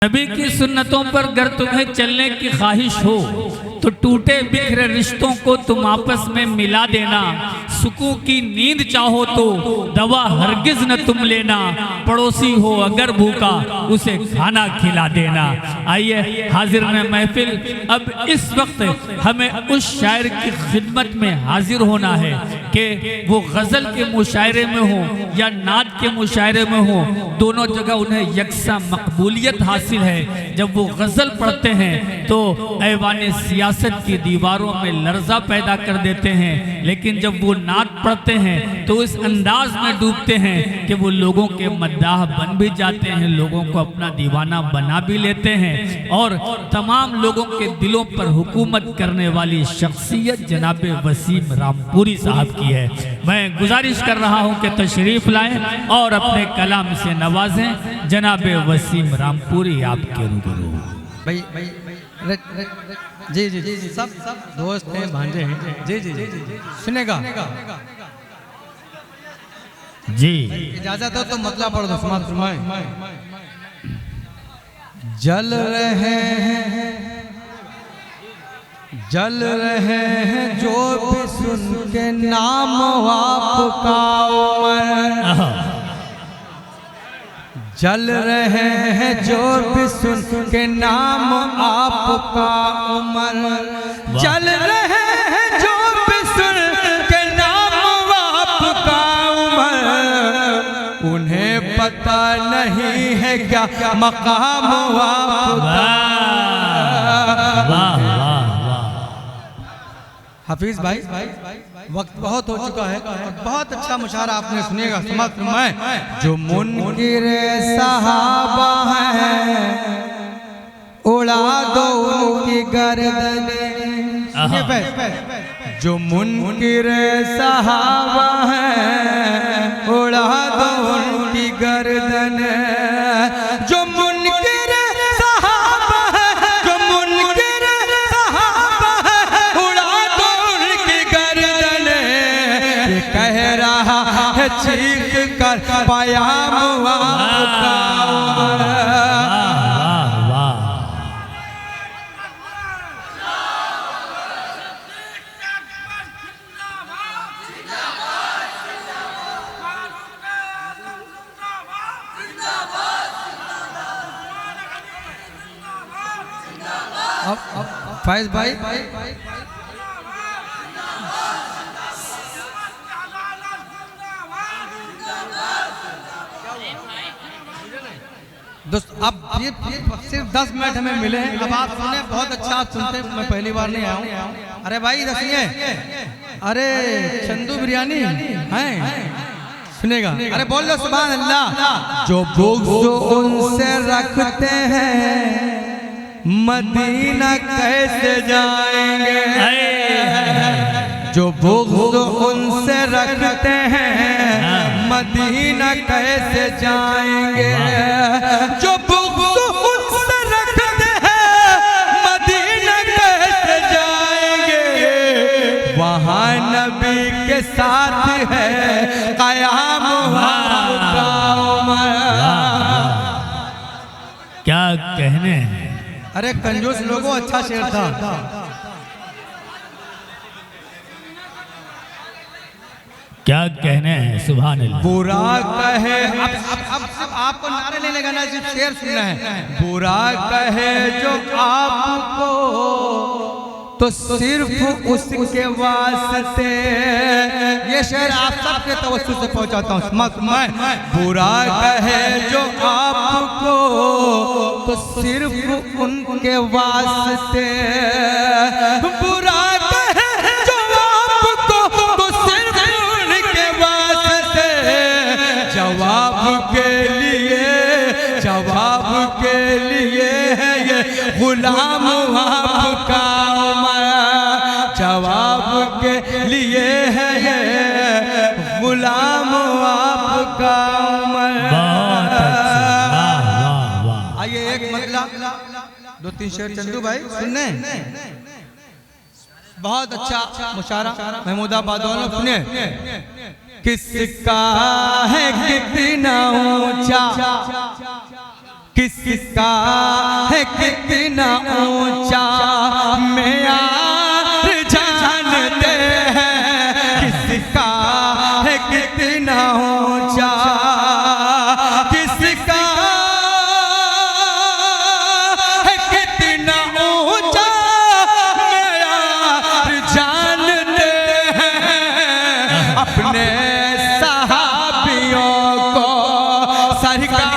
नबी की सुन्नतों पर अगर तुम्हें चलने की ख्वाहिश हो तो टूटे बिखरे रिश्तों को तुम आपस में मिला देना। सुकून की नींद चाहो तो दवा हरगिज न तुम लेना। पड़ोसी हो अगर भूखा उसे खाना खिला देना। आइए हाजिर में महफिल, अब इस वक्त हमें उस शायर की खिदमत में हाजिर होना है कि वो गज़ल के मुशायरे में हो या नात के मुशायरे में हो, दोनों जगह उन्हें यकसा मकबूलियत हासिल है। जब वो गज़ल पढ़ते हैं तो ऐवाने सियासत की दीवारों में लर्जा पैदा कर देते हैं, लेकिन जब वो नात पढ़ते हैं तो इस अंदाज में डूबते हैं कि वो लोगों के मद्दाह बन भी जाते हैं, लोगों को अपना दीवाना बना भी लेते हैं और तमाम लोगों के दिलों पर हुकूमत करने वाली शख्सियत जनाब वसीम रामपुरी साहब की है। मैं गुजारिश कर रहा हूं कि तशरीफ लाएं और अपने कलाम से नवाजें। जनाब वसीम रामपुरी आपके रूबरू। भाई जी जी जी सब दोस्त हैं, भांजे हैं। जी जी जी सुनेगा जी, इजाजत हो तो मतलब पढ़ दो, समाप्त फरमाएं। जल रहे हैं जो भी सुन के नाम आपका उमर। जल रहे हैं जो भी सुन के नाम आपका उमर। जल रहे हैं जो भी सुन के नाम आपका उमर। उन्हें पता नहीं है क्या मकाम आपका। हाफिज भाई वक्त बहुत हो चुका है और बहुत अच्छा मुशायरा आपने सुनिएगा। समाप्त फरमाएं। जो मुनकिर सहाबा है उड़ा दो उनकी गर्दन। जो मुनकिर सहाबा है उड़ा दो उनकी गर्दन। जो मुनकिर सहाबा है, जो मुनकिर सहाबा है उड़ा दो उनकी गर्दन। ये कह रहा है चीख कर पयाम आपका। फैज भाई दोस्त अब ये सिर्फ 10 मिनट हमें मिले हैं। अब आप सुने, बहुत अच्छा आप सुनते, मैं पहली बार नहीं आया हूँ। अरे भाई दसिए, अरे चंदू बिरयानी है, सुनेगा। अरे बोल लो सुभान अल्लाह। जो बुग़्ज़ उनसे रखते हैं मदीना कैसे जाएंगे। जो बुग़्ज़ उनसे रखते हैं मदीना कैसे जाएंगे। जो बुग़्ज़ उनसे रखते हैं मदीना कैसे जाएंगे। वहाँ नबी के साथ है क़याम आपका उमर। क्या कहने हैं। अरे कंजूस लोगों, अच्छा शेर था। क्या कहने हैं। सुभान अल्लाह। बुरा कहे, अब सिर्फ आपको नारे नहीं लगाना, सिर्फ शेर सुनना है। बुरा कहे जो आपको तो सिर्फ उसके वास्ते। ये शेर आप सबके तवज्जो से पहुंचाता हूँ। मैं बुरा कहे जो आपको तो सिर्फ उनके वास्ते। बुरा कहे जो आपको तो सिर्फ उनके वास्ते। जवाब के लिए है ये गुलाम आपका उमर। जवाब के लिए है ये गुलाम आपका उमर। आइए एक मतलब 2-3 शेर चंदू भाई सुनने। बहुत अच्छा मुशायरा महमूदाबाद वालों सुने। किसका है कितना ऊंचा किसका है कितना ऊंचा मेयार जानते हैं, किसका है कितना ऊंचा, किसका है कितना ऊंचा मेयार जानते हैं। अपने सहाबियों को सरकार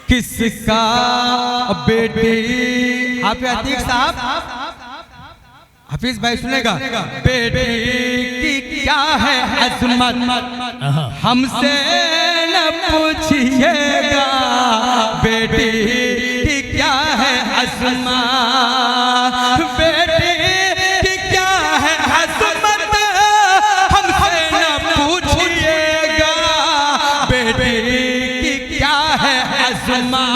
किसका बेटी, आप अतीक साहब हफीज भाई सुनेगा, बेटी की क्या है अजमत हमसे न पूछिएगा, बेटी की क्या है अजमत, बेटी की क्या है अजमत हमसे न पूछिएगा, बेटी की क्या है अजमत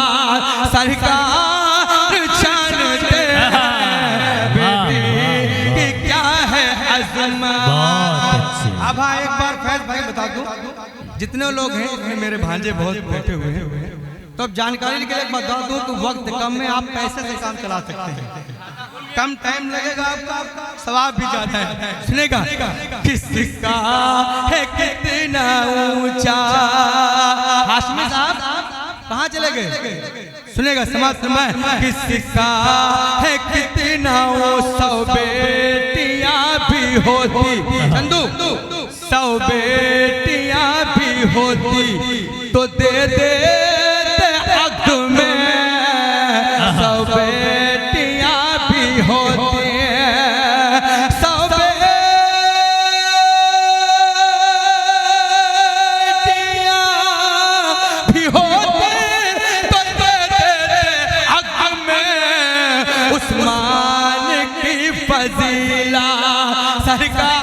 सरकार जानते हैं, बेटी की क्या है अजमत। अब हाँ एक बार फैज भाई बता दूं, जितने लोग हैं मेरे भांजे बहुत बैठे हुए हैं, तो अब जानकारी के लिए बता दूं कि वक्त कम में आप पैसे से काम चला सकते हैं, कम टाइम लगेगा आपका, सवाब भी ज्यादा है। सुनेगा किसका है कितना ऊंचा, हाशमी साहब कहाँ चले गए, सुनेगा समाज में, किसका है कितना वो 100 बेटियां भी होती, चंदू 100 बेटियां भी होती तो दे देते हक में, 100 बेटियां भी होती, 100 बेटियां भी होती तो दे देते हक में, उस्मान की फजीला सरकार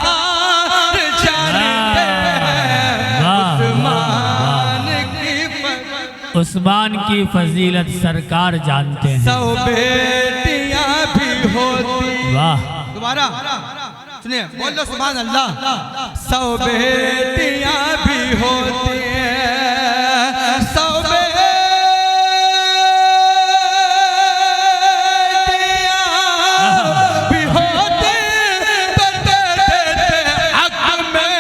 उस्मान की फजीलत सरकार जानते हैं, 100 बेटियां भी होती, वाह दोबारा सुनिए बोल लो सुभान अल्लाह, 100 बेटियां भी होती, 100 बेटियां भी होती तो देते हक में,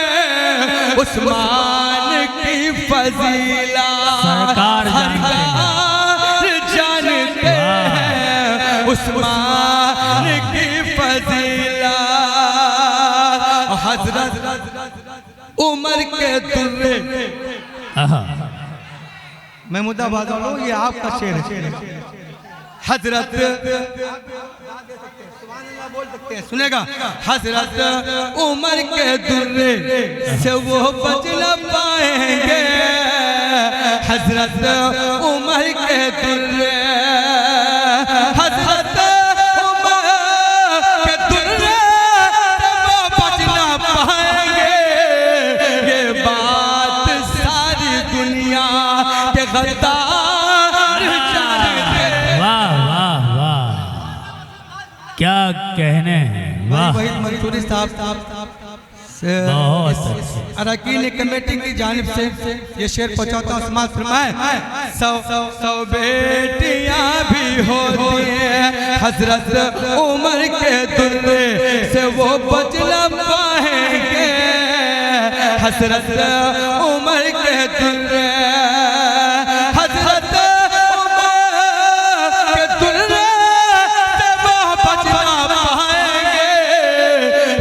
उस्मान की फजीला सरकार जानते हैं, उस्मान की फजीला, हजरत उमर के दुर्रे, मैं मुद्दा बात करूं, ये आपका शेर है, हजरत बोल सकते हैं, सुनेगा, हजरत उमर के दुर्रे से वो बच न पाएंगे, हजरत उमर के दुर्रे, हजरत उमर के दुर्रे वो बच न पाएंगे, ये बात सारी दुनिया के गद्दार जानते हैं। वाह वाह वाह, क्या कहने हैं, वाह वहीद मंसूरी साहब अरकीन कमेटी की जानिब से ये शेर पहुंचाता हूँ, समाज फरमाए, 100 बेटियां भी होती हैं, हजरत उमर के दुर्रे से वो बच न पाएंगे, हजरत उमर के दुर्रे, हजरत उमर के दुर्रे से वो बच न पाएंगे,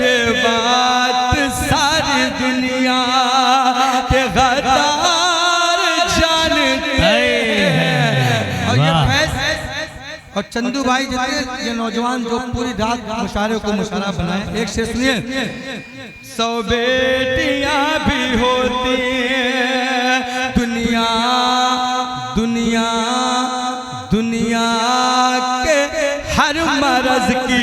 ये बात सारी दुनिया के गद्दार जानते हैं। और ये फैज और चंदू भाई जितने ये नौजवान जो पूरी रात मुशारे को मुशारा बनाए, एक शेर सुनिए, 100 बेटियां भी होती दुनिया दुनिया दुनिया के हर मरज की,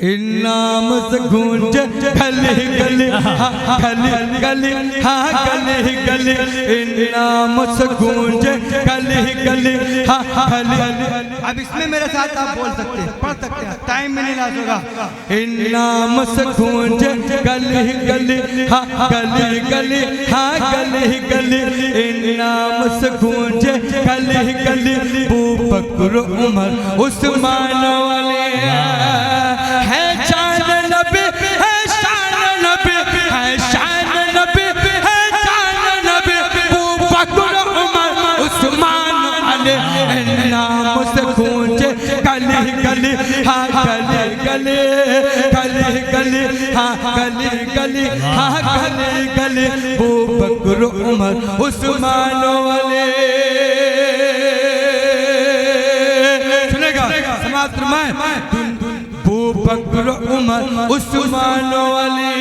इन नाम से गूंजे गली गली हाँ गली गली हाँ गली गली इन नाम से गूंजे गली गली हाँ गली। अब इसमें मेरे साथ आप बोल सकते हैं, पढ़ सकते हैं, टाइम में नहीं लाज होगा। इन नाम से गूंजे गली गली हाँ गली गली हाँ गली गली इन नाम से गूंजे गली गली। अबू बकर उमर उस्मान वाले है शान नबी है शान नबी है शान नबी है शान नबी। अबू बकर उमर उस्मान वाले नाम से गूंजे गली गली हाँ गली गली गली गली हाँ गली गली हाँ गली गली। अबू बकर उमर उस्मान वाले सुनेगा समाज अबू बकर उमर उस्मान वाले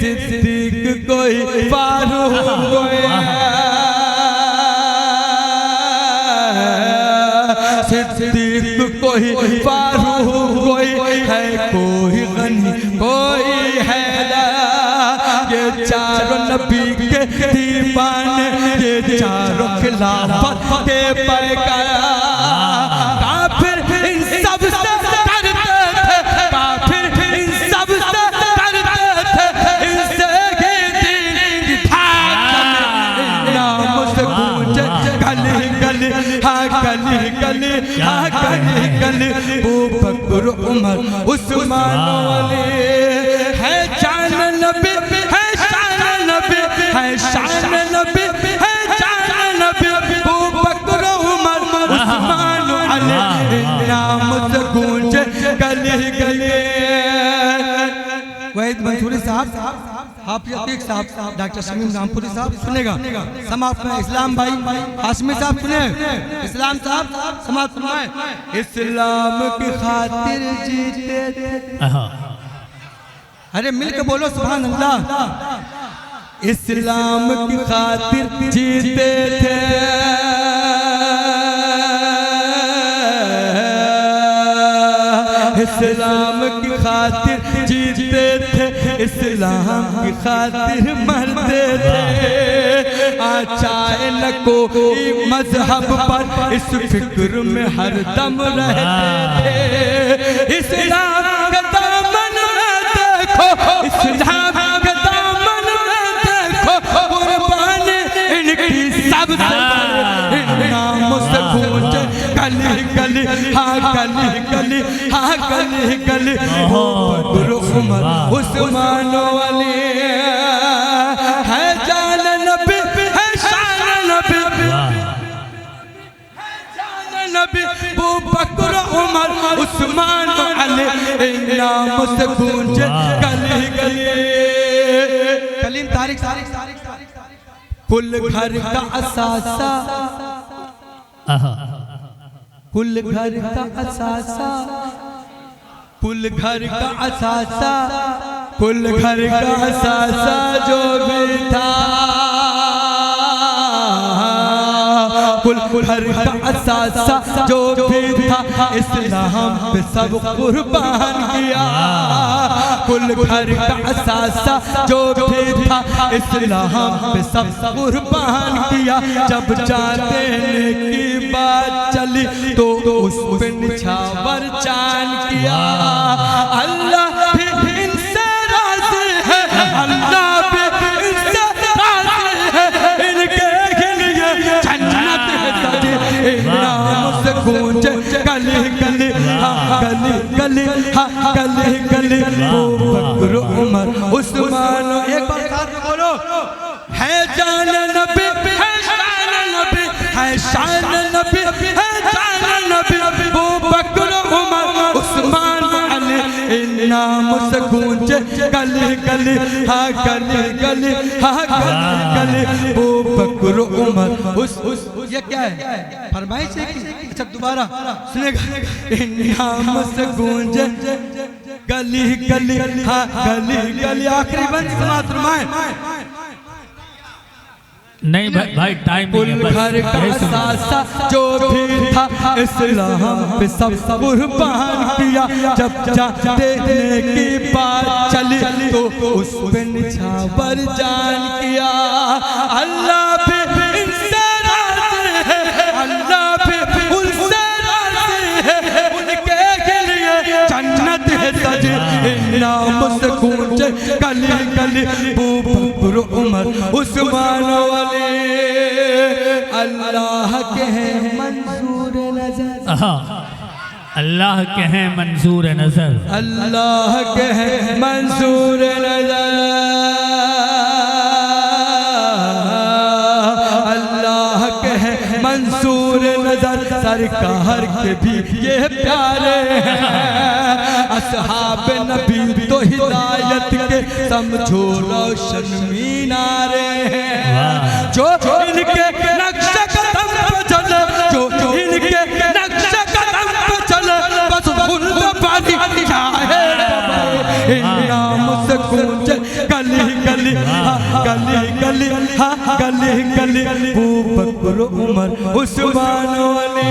सिद्दीक कोई फारूक कोई सिद्दीक कोई फारूक कोई है कोई गनी कोई हैदर। ये चारों नबी के दीवाने ये चारों खिलाफत के पैगाम काफिर इन सब से डरते थे, काफिर इन सब से डरते थे। इनसे ही दीन था नाम से गूंजे गली गली हाँ गली गली हाँ गली गली। अबू बकर उमर उस्मान वाले है शान नबी है शान नबी है शान नबी है शान नबी। अबू बकर उमर उस्मान वाले नाम से गूंजे गली गली। वहीद मंसूरी साहब, हाफिज अतीक साहब, डॉक्टर शमीम रामपुरी साहब सुनेगा समाप्त में। इस्लाम भाई हाशमी साहब सुने, इस्लाम साहब समाप्त फरमाए। इस्लाम की खातिर जीते थे, अरे मिल के बोलो सुभान अल्लाह। इस्लाम की खातिर जीते थे, इस्लाम की खातिर जीते थे, इस्लाम की खातिर मरते थे। चाहे न कोई मजहब पर इस फिक्र में हर दम रहते थे। इस्लाम का दामन में देखो, इस्लाम का दामन में देखो, कुर्बानी इनकी सबसे नाम से गूंजे गली गली हाँ गली गली हाँ गली गली। अबू बकर उमर उस्मान वाले है जान नबी है शान नबी है जान नबी। अबू बकर उमर उस्मान वाले नाम से गूंजे गली गली। कलीम तारिक कुल घर का असासा, कुल घर का असासा, कुल घर का असासा, कुल घर का असासा जो भी था, कुल घर का असासा जो भी था, इस्लाम पे सब कुर्बान किया। कुल घर का असासा जो भी था, इस्लाम पे सब कुर्बान किया। जब जाने की बात चली तो उस पे निछावर चांद किया। अल्लाह भी इनसे राज़ी है, अल्लाह भी इनसे राज़ी है, इनके लिए जन्नत है सजी। नाम से गूंजे गली गली हाँ गली गली हाँ गली गली। अबू बकर उमर उस्मान, एक बार साथ में बोलो, है जान नबी है शान नबी है शान नबी है शान नबी। अबू बकर उमर उस्मान वाले नाम से गूंजे गली गली हाँ गली गली हाँ गली गली। अबू बकर उमर उस ये क्या है फरमाइश है कि अच्छा दोबारा सुनेगा। नाम से गूंजे गली गली हाँ गली गली। आखिरी बंद समाप्त फरमाए। नहीं भाई टाइम पुल भर का सासा जो भी था इस्लाम पे सब कुर्बान किया। जब देखने की बात चली तो उस पे निछावर जान किया। अल्लाह भी इनसे राज़ी है, अल्लाह भी उनसे राज़ी है, उनके लिए जन्नत है सजी। नाम से गूंजे गली गली अबू बकर उमर उस्मान वाले। अल्लाह के हैं मंजूर नजर, अल्लाह के हैं मंजूर नजर, अल्लाह के हैं मंजूर नजर, अल्लाह के हैं मंजूर नजर। सरकार के भी ये प्यारे हैं, असहाब नबी तो हिदायत के समझो रोशन मीनारे हैं। जो इनके नक्शे कदम पे चले, जो इनके नक्शे कदम पे चले, बस खुल्द पानी चाहे। नाम से गूंजे गली गली गली गली गली गली अबू बकर उमर उस्मान वाले।